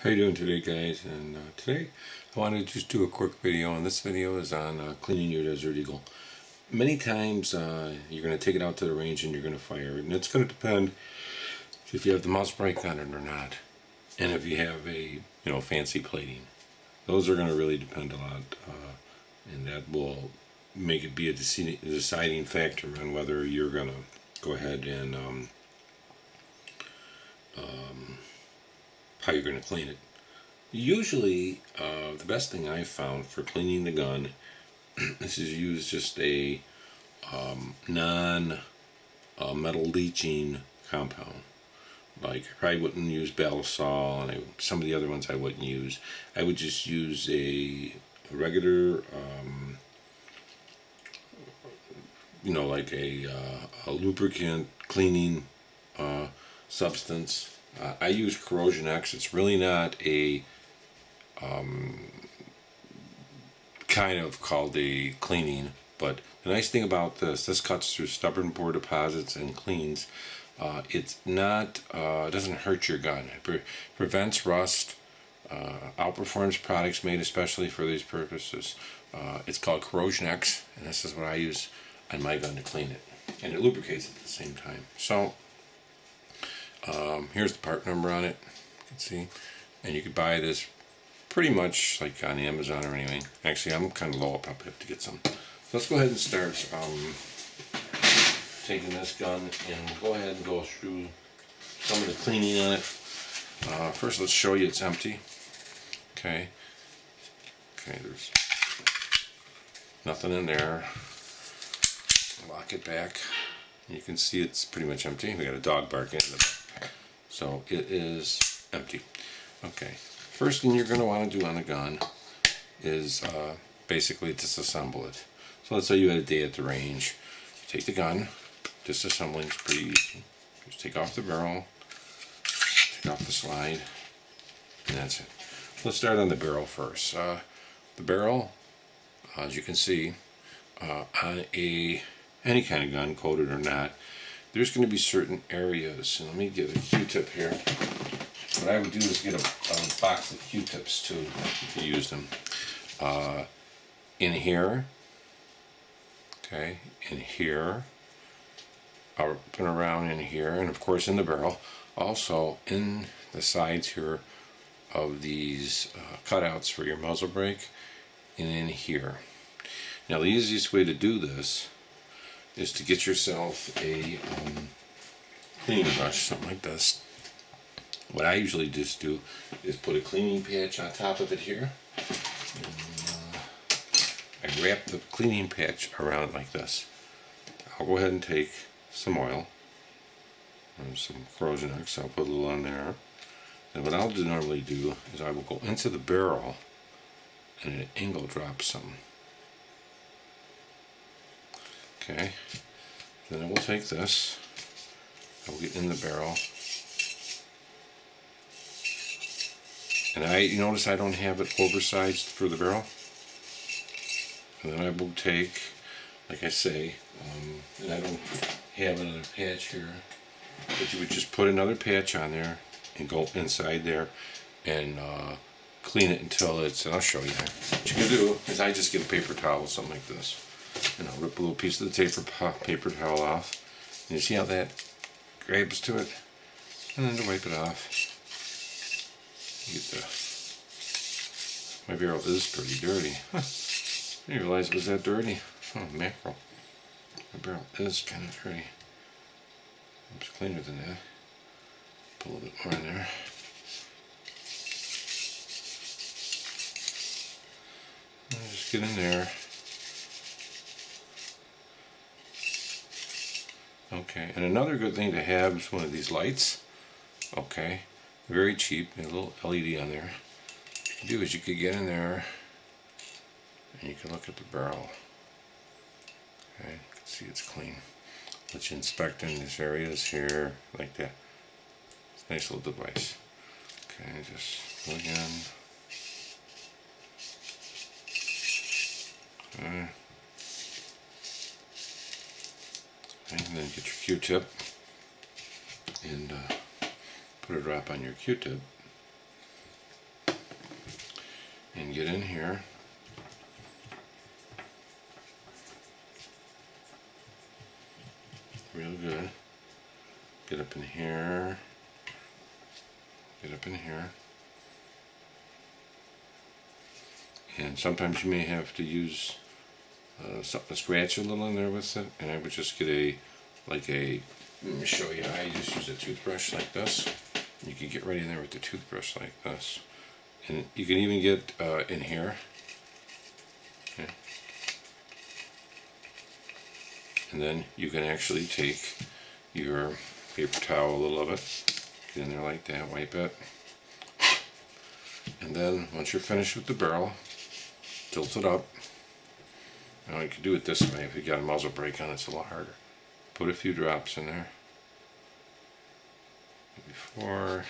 How you doing today, guys? And today I want to just do a quick video, and this video is on cleaning your Desert Eagle. Many times you're going to take it out to the range and you're going to fire it, and it's going to depend if you have the muzzle brake on it or not, and if you have a fancy plating. Those are going to really depend a lot, and that will make it be a deciding factor on whether you're going to go ahead and how you're going to clean it. Usually, the best thing I've found for cleaning the gun is to use just a non-metal leaching compound. Like, I probably wouldn't use Balisol, and some of the other ones I wouldn't use. I would just use a regular, like a lubricant cleaning substance. I use Corrosion X. It's really not a kind of called a cleaning, but the nice thing about this cuts through stubborn bore deposits and cleans. It's not, it doesn't hurt your gun. It prevents rust, outperforms products made especially for these purposes. It's called Corrosion X, and this is what I use on my gun to clean it, and it lubricates at the same time. So here's the part number on it, you can see, and you could buy this pretty much like on Amazon or anything. Actually, I'm kind of low, I'll probably have to get some. So let's go ahead and start taking this gun, and we'll go ahead and go through some of the cleaning on it. First, let's show you it's empty. Okay, there's nothing in there. Lock it back. You can see it's pretty much empty. We got a dog barking in the back. So it is empty. Okay, first thing you're going to want to do on the gun is basically disassemble it. So let's say you had a day at the range. You take the gun, disassembling is pretty easy. Just take off the barrel, take off the slide, and that's it. Let's start on the barrel first. The barrel, as you can see, on any kind of gun, coated or not, there's going to be certain areas. And let me get a Q-tip here. What I would do is get a box of Q-tips too, if you use them. In here, okay, in here, up and around in here, and of course in the barrel. Also in the sides here of these cutouts for your muzzle brake, and in here. Now the easiest way to do this is to get yourself a cleaning brush, something like this. What I usually just do is put a cleaning patch on top of it here. And, I wrap the cleaning patch around like this. I'll go ahead and take some oil and some Corrosion X. I'll put a little on there. And what I'll normally do is I will go into the barrel and at an angle drop some. Okay, then I will take this, I will get in the barrel, and you notice I don't have it oversized for the barrel, and then I will take, like I say, and I don't have another patch here, but you would just put another patch on there and go inside there and clean it until it's, and I'll show you. What you can do is I just get a paper towel, something like this, and I'll rip a little piece of the paper towel off. And you see how that grabs to it? And then to wipe it off, you get my barrel is pretty dirty. Huh. I didn't realize it was that dirty. Oh, mackerel. My barrel is kind of dirty. It's cleaner than that. Put a little bit more in there. And just get in there. Okay, and another good thing to have is one of these lights. Okay, very cheap, a little LED on there. What you do is you could get in there and you can look at the barrel. Okay, you can see it's clean. Let you inspect in these areas here, like that. It's a nice little device. Okay, just plug in. Okay. And then get your Q-tip and put a drop on your Q-tip and get in here. Real good. Get up in here. Get up in here. And sometimes you may have to use something to scratch a little in there with it. And I would just get let me show you. I just use a toothbrush like this. You can get right in there with the toothbrush like this. And you can even get in here. Okay. And then you can actually take your paper towel, a little of it, get in there like that, wipe it. And then once you're finished with the barrel, tilt it up. Now you can do it this way. If you got a muzzle brake on, it's a lot harder. Put a few drops in there. Four.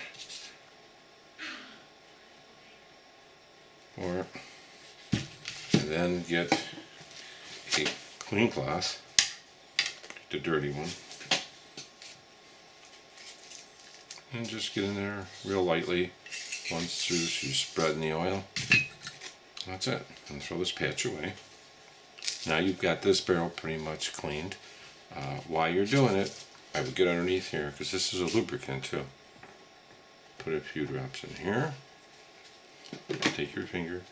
And then get a clean cloth, the dirty one, and just get in there real lightly once you're spreading the oil. That's it. And throw this patch away. Now you've got this barrel pretty much cleaned. While you're doing it, I would get underneath here because this is a lubricant too. Put a few drops in here. Take your finger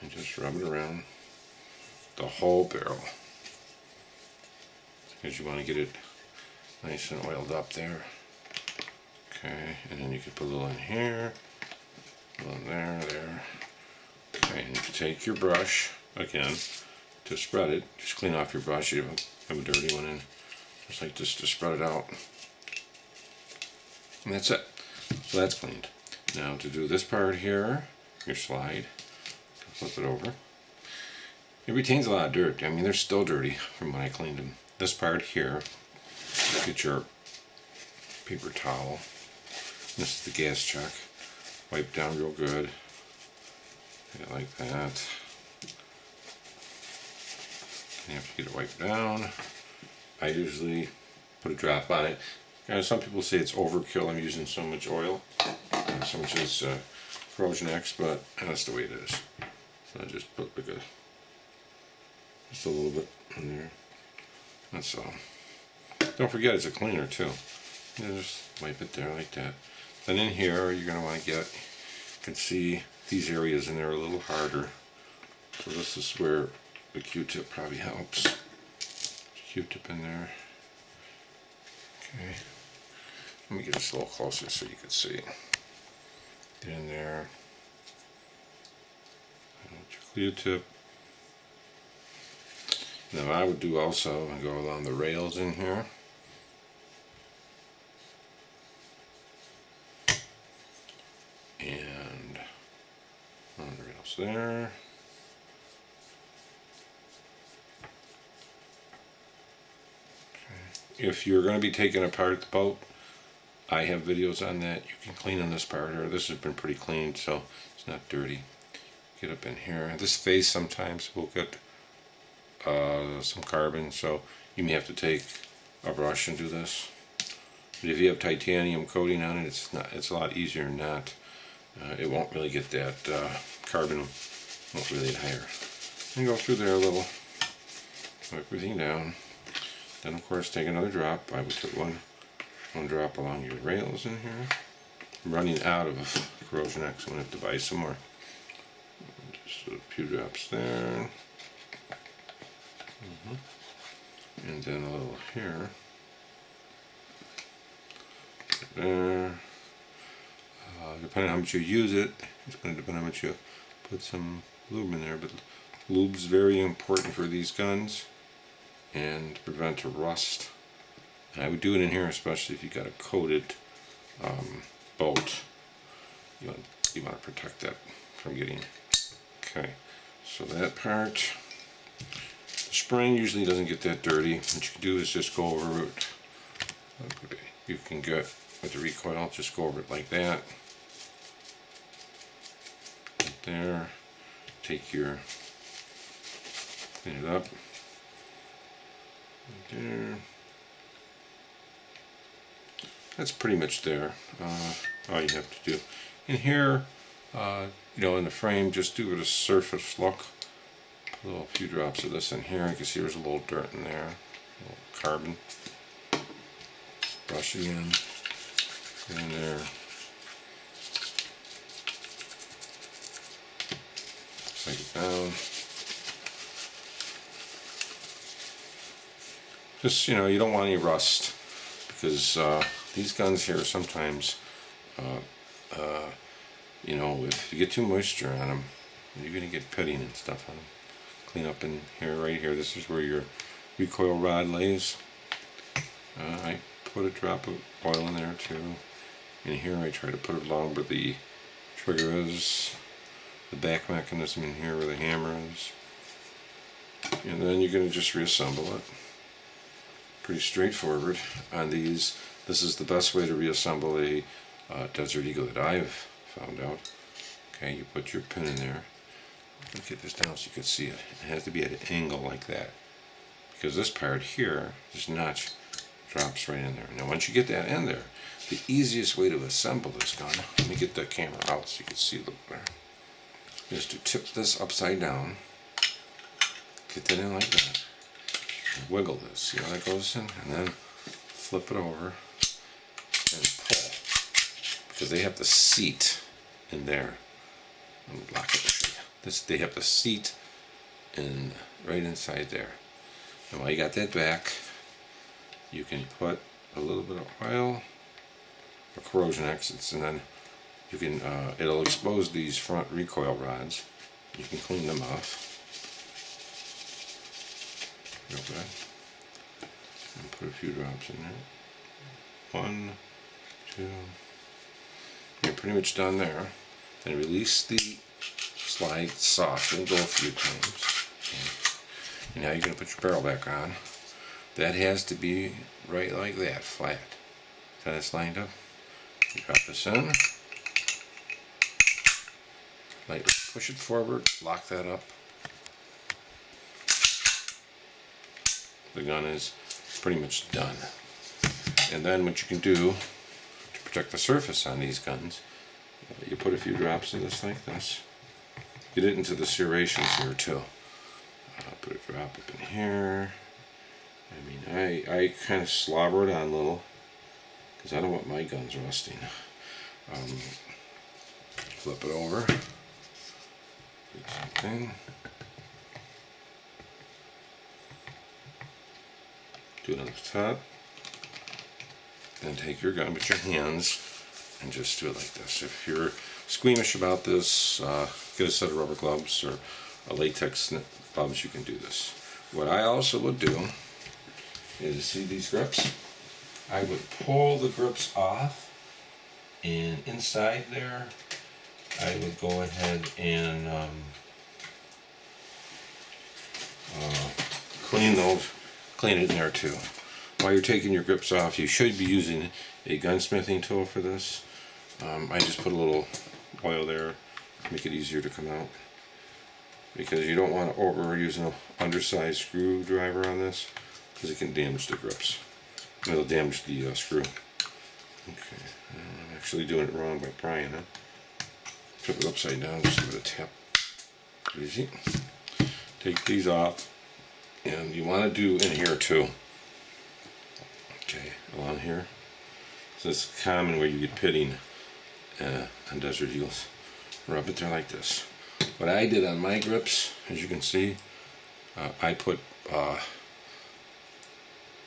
and just rub it around the whole barrel because you want to get it nice and oiled up there. Okay, and then you can put a little in here, a little in there. Okay, and you can take your brush again to spread it. Just clean off your brush. You have a dirty one in, just like this, to spread it out. And that's it. So that's cleaned. Now to do this part here, your slide, flip it over. It retains a lot of dirt. I mean, they're still dirty from when I cleaned them. This part here, get your paper towel. This is the gas chuck. Wipe down real good. Get it like that. You have to get it wiped down. I usually put a drop on it. Some people say it's overkill. I'm using so much oil, so much as Corrosion X, but that's the way it is. So I just put just a little bit in there. That's all. Don't forget it's a cleaner too. Just wipe it there like that. Then in here you're going to want to you can see these areas in there a little harder. So this is where the Q-tip probably helps. Q-tip in there. Okay. Let me get this a little closer so you can see. Get in there. Your Q-tip. Now I would do also and go along the rails in here. And on the rails there. Okay. If you're going to be taking apart the boat, I have videos on that. You can clean on this part here. This has been pretty cleaned, so it's not dirty. Get up in here. This face sometimes will get some carbon, so you may have to take a brush and do this. But if you have titanium coating on it, it's a lot easier not. It won't really get that carbon won't really get higher. And go through there a little, wipe everything down. Then of course take another drop. I would put one drop along your rails in here. I'm running out of Corrosion X. I'm gonna have to buy some more. Just a few drops there. And then a little here. There. Depending on how much you use it, it's going to depend on how much you put some lube in there. But lube's very important for these guns and to prevent a rust. And I would do it in here, especially if you got a coated bolt. You want to protect that from getting. Okay, so that part. The spring usually doesn't get that dirty. What you can do is just go over it. Okay. You can get with the recoil, just go over it like that. Right there. Take your, clean it up. Right there. That's pretty much there. All you have to do. In here, you know, in the frame, just do it a surface look. Put a few drops of this in here. You can see there's a little dirt in there, a little carbon. Brush again, get in there. Take it down. Just, you know, you don't want any rust, because these guns here sometimes, you know, if you get too moisture on them, you're going to get pitting and stuff on them. Clean up in here, right here. This is where your recoil rod lays. I put a drop of oil in there too. In here I try to put it along where the trigger is, the back mechanism in here where the hammer is. And then you're going to just reassemble it. Pretty straightforward on these. This is the best way to reassemble a Desert Eagle that I've found out. Okay, you put your pin in there. Let me get this down so you can see it. It has to be at an angle like that, because this part here, this notch, drops right in there. Now once you get that in there, the easiest way to assemble this gun, let me get the camera out so you can see a little better, is to tip this upside down, get that in like that, and wiggle this, see how that goes in, and then flip it over and pull, because they have the seat in there. Let me block it. This, they have the seat in right inside there. And while you got that back, you can put a little bit of oil for corrosion exits, and then you can it'll expose these front recoil rods. You can clean them off real good, and put a few drops in there. 1, 2. You're pretty much done there. Then release the slide soft and go a few times. Okay. And now you're going to put your barrel back on. That has to be right like that, flat. So it's lined up. You drop this in. Lightly push it forward, lock that up. The gun is pretty much done. And then what you can do to protect the surface on these guns, you put a few drops of this like this. Get it into the serrations here too. Put a drop up in here. I mean, I kind of slobber it on a little, because I don't want my guns rusting. Flip it over. Do the same thing. Do it on the top. Then take your gun with your hands and just do it like this. If you're squeamish about this, get a set of rubber gloves or a latex gloves. You can do this. What I also would do is, see these grips? I would pull the grips off, and inside there I would go ahead and clean it in there too. While you're taking your grips off, you should be using a gunsmithing tool for this. I just put a little oil there, make it easier to come out, because you don't want to overuse an undersized screwdriver on this, because it can damage the grips. It'll damage the screw. Okay, I'm actually doing it wrong by prying it. Flip it upside down, just give it a tap. Easy. Take these off, and you want to do in here too. Okay, along here. So it's common where you get pitting on Desert Eagles. Rub it there like this. What I did on my grips, as you can see, I put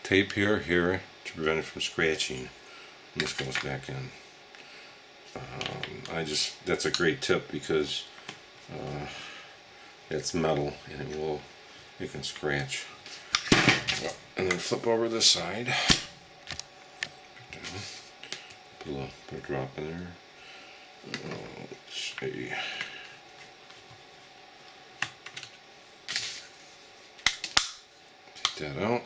tape here to prevent it from scratching. And this goes back in. That's a great tip, because it's metal and it can scratch. And then flip over this side. Put a drop in there. Let's see. Take that out.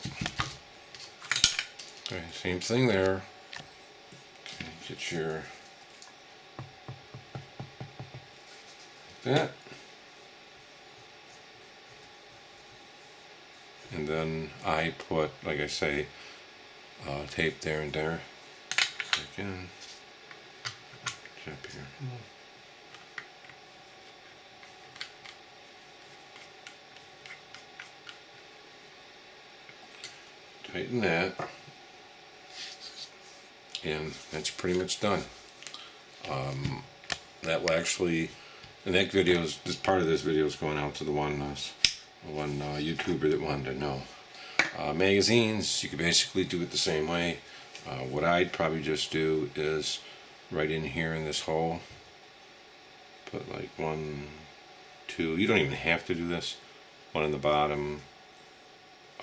Okay, same thing there. Okay, get your like that. And then I put, like I say, tape there and there. Back in. Up here. tighten that, and that's pretty much done. That will actually, and that video is, this part of this video is going out to the one YouTuber that wanted to know. Magazines, you can basically do it the same way. What I'd probably just do is right in here in this hole, put like 1, 2, you don't even have to do this, one in the bottom,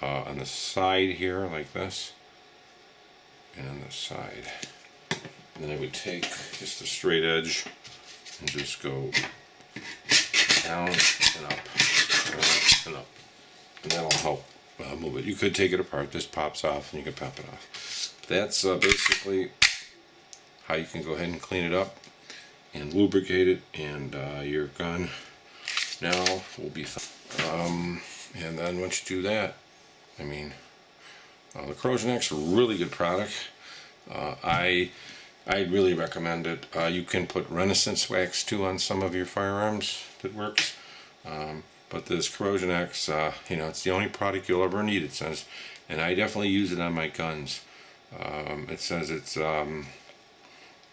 on the side here like this, and on the side. And then I would take just a straight edge and just go down and up, down and up, and that'll help move it. You could take it apart. This pops off and you can pop it off. That's basically how you can go ahead and clean it up and lubricate it, and your gun now will be fine. And then once you do that, I mean, the Corrosion X is a really good product. I really recommend it. You can put Renaissance wax too on some of your firearms. That works. But this Corrosion X, you know, it's the only product you'll ever need, it says, and I definitely use it on my guns. It says it's, let's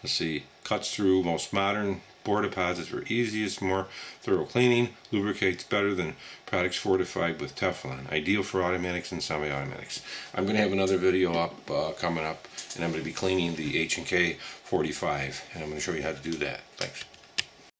see, cuts through most modern bore deposits for easiest, more thorough cleaning, lubricates better than products fortified with Teflon, ideal for automatics and semi-automatics. I'm going to have another video up coming up, and I'm going to be cleaning the H&K 45, and I'm going to show you how to do that. Thanks.